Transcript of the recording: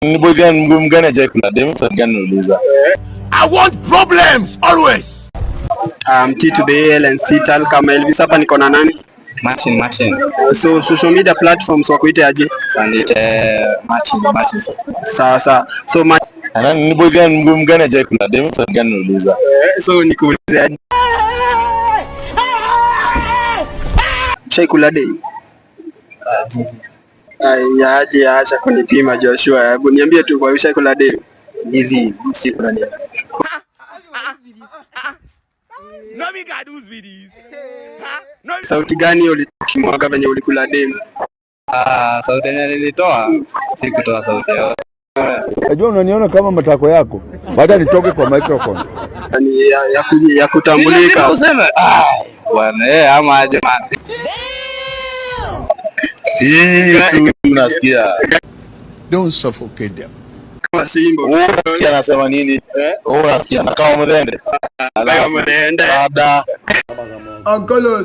Ni boy gani mgumu gani ajaye kuna demu swali gani unauliza? I want problems always. T to the A and C tal kama Elvis hapa niko na nani? Martin. So social media platforms wakuite aje? Wanite Martin. Sawa. So Ni boy gani mgumu gani ajaye kuna demu swali gani unauliza? So nikuulize aje? Shaikula demu? Aje acha kunipima Joshua. Hebu niambie tu kwa shaikula demu. Hizi siku na nini? No me can do this. Sauti gani ulikimwaga venye ulikula demu? Sauti yenyewe nilitoa, sikutoa sauti yote. Najua unaniona kama matako yako. Baada nitoke kwa microphone. Yaani ya kutambulika. Useme bwana ama aje man. Unasikia? Don't suffocate them. Kama Simba. Unasikia anasema nini? Unasikia na kama mdende. Kama mdende. Labda Uncle.